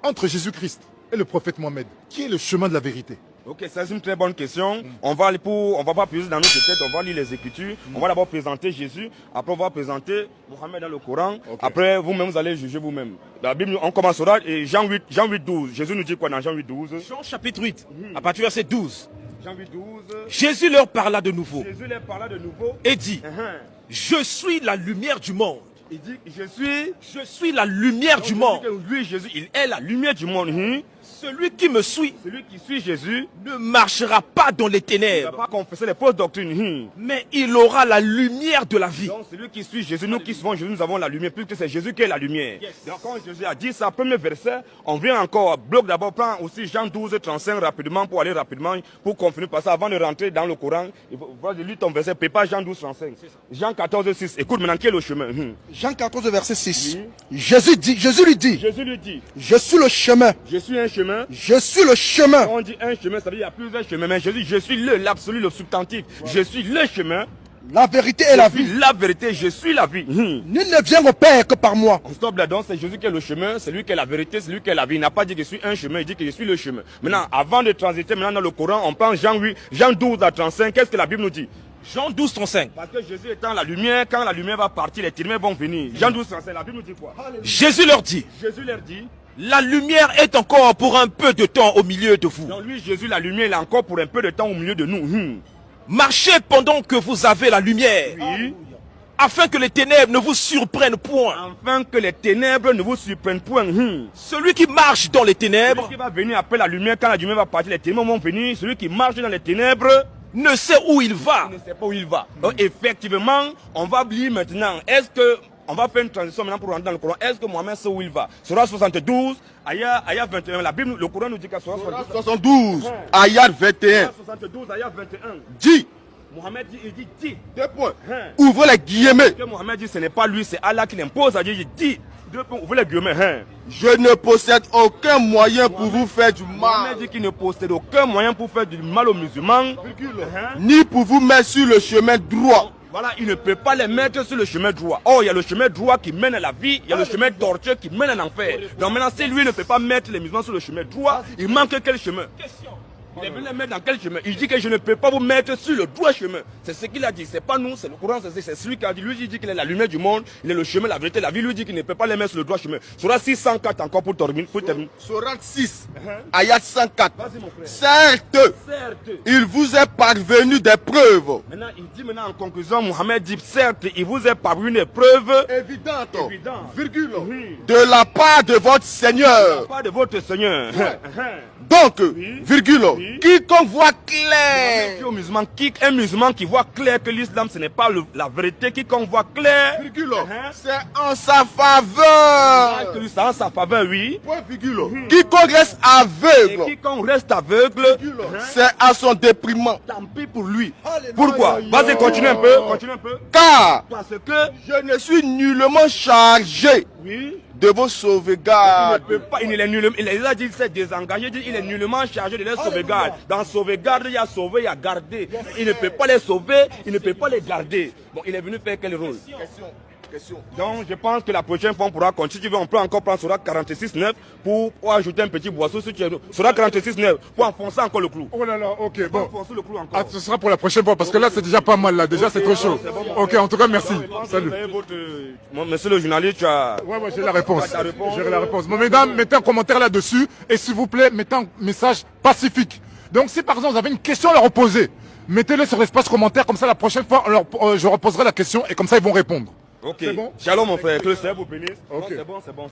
entre Jésus-Christ et le prophète Mohammed, qui est le chemin de la vérité? Ok, ça c'est une très bonne question. On va pas puiser dans notre tête, on va lire les Écritures. On va d'abord présenter Jésus, après on va présenter Mohammed dans le Coran. Après vous-même vous allez juger vous-même. La Bible, on commencera et Jean 8, 12. Jésus nous dit quoi dans Jean 8, 12? Jean chapitre 8, à partir du verset 12. Jean 8, 12. Jésus leur parla de nouveau Jésus leur parla de nouveau et dit, je suis la lumière du monde. Il dit, je suis la lumière du monde. Lui, Jésus, il est la lumière du monde. Celui qui me suit Celui qui suit Jésus ne marchera pas dans les ne va ténèbres, pas confesser les fausses doctrines. mais il aura la lumière de la vie. Donc celui qui suit Jésus, nous qui suivons Jésus, nous avons la lumière, puisque c'est Jésus qui est la lumière. Donc quand Jésus a dit ça, premier verset, on vient encore, bloc d'abord, prend aussi Jean 12, 35 rapidement, pour aller rapidement, pour confirmer, parce avant de rentrer dans le Coran, il faut lire ton verset, prépare Jean 12, 35. Jean 14, 6, écoute maintenant, quel est le chemin? Jean 14, verset 6. Oui. Jésus lui dit, Jésus lui dit, je suis le chemin, je suis un chemin. je suis le chemin. Quand on dit un chemin, ça veut dire qu'il y a plusieurs chemins, mais Jésus, je suis l'absolu, le substantif. Je suis le chemin. La vérité et la Je suis vie. la vérité, je suis la vie. Nul ne vient au Père que par moi. On stoppe là-dedans, c'est Jésus qui est le chemin, c'est lui qui est la vérité, c'est lui qui est la vie. Il n'a pas dit que je suis un chemin, il dit que je suis le chemin. Maintenant, avant de transiter maintenant dans le Coran, on prend Jean 8, Jean 12 à 35, qu'est-ce que la Bible nous dit? Jean 12, 35. Parce que Jésus étant la lumière, quand la lumière va partir, les ténèbres vont venir. Jean 12, 35, la Bible nous dit quoi? Jésus leur dit, Jésus leur dit, la lumière est encore pour un peu de temps au milieu de vous. donc lui, Jésus, la lumière, il est encore pour un peu de temps au milieu de nous. Marchez pendant que vous avez la lumière, Oui. afin que les ténèbres ne vous surprennent point. Afin que les ténèbres ne vous surprennent point. Celui qui marche dans les ténèbres Celui qui va venir après la lumière, quand la lumière va partir, les ténèbres vont venir. Celui qui marche dans les ténèbres, ne sait où il va. il ne sait pas où il va. Donc effectivement, on va lire maintenant. Est-ce que on va faire une transition maintenant pour rentrer dans le Coran? Est-ce que Mohammed sait où il va? Surah 72, ayat 21. La Bible, le Coran nous dit qu'à Surah 72, ayat 21. 72, ayat 21. Dit, Mohammed dit, il dit. deux points. Ouvrez les guillemets. Ce que Mohammed dit, ce n'est pas lui, c'est Allah qui l'impose à dire. Il dit, deux points, ouvrez les guillemets. Je ne possède aucun moyen pour vous faire du Mohammed mal, dit qu'il ne possède aucun moyen pour faire du mal aux musulmans. ni pour vous mettre sur le chemin droit. Voilà, il ne peut pas les mettre sur le chemin droit. Oh, il y a le chemin droit qui mène à la vie, il y a le chemin tortueux qui mène à l'enfer. Donc maintenant, si lui ne peut pas mettre les musulmans sur le chemin droit, il manque quel chemin? Il est venu les mettre dans quel chemin? Il dit que je ne peux pas vous mettre sur le droit chemin. C'est ce qu'il a dit, c'est pas nous, c'est le Coran, c'est celui qui a dit. Lui, il dit qu'il est la lumière du monde, il est le chemin, la vérité, la vie. Lui dit qu'il ne peut pas les mettre sur le droit chemin. Surah 604 encore pour terminer. Surat 6, ayat 104. Vas-y mon frère. Certes, Certes. il vous est parvenu des preuves Maintenant, il dit maintenant en conclusion, Mohammed dit, certes, il vous est parvenu une preuve évidentes, virgule, de la part de votre Seigneur. pas de votre Seigneur. Donc, virgule, quiconque voit clair, Un musulman qui voit clair que l'islam ce n'est pas la vérité, quiconque voit clair, virgule, c'est en sa faveur. que c'est en sa faveur, oui. Point virgule. Quiconque reste Et aveugle, quiconque reste aveugle, c'est à son déprimant. tant pis pour lui. Pourquoi? Vas-y, continue un peu, continue un peu. Car Parce que, je ne suis nullement chargé oui, de vos il ne sauvegardes. peut pas, il a dit qu'il s'est désengagé, il est nullement chargé de les sauvegarder. Dans sauvegarde, il y a sauver, il y a garder. Il ne peut pas les sauver, il ne peut pas les garder. Bon, il est venu faire quel rôle? Question. Donc, je pense que la prochaine fois, on pourra continuer. On peut encore prendre Surah 46.9 pour ajouter un petit boisseau. Surah 46.9 pour enfoncer encore le clou. Oh là là, ok, Pour bon. enfoncer le clou encore. Ah, ce sera pour la prochaine fois, parce que là, c'est déjà pas mal, là. Déjà, c'est trop chaud. Ok, en tout cas, merci. Salut. Monsieur le journaliste, tu as... Ouais, j'ai la réponse. Ta réponse. J'ai la réponse. Bon, mesdames, mettez un commentaire là-dessus. Et s'il vous plaît, mettez un message pacifique. Donc, si par exemple, vous avez une question à leur poser, mettez-le sur l'espace commentaire. Comme ça, la prochaine fois, je reposerai la question et comme ça, ils vont répondre. Ok. C'est bon? Shalom, mon frère. Que le Seigneur vous bénisse. Ok. C'est bon, c'est bon.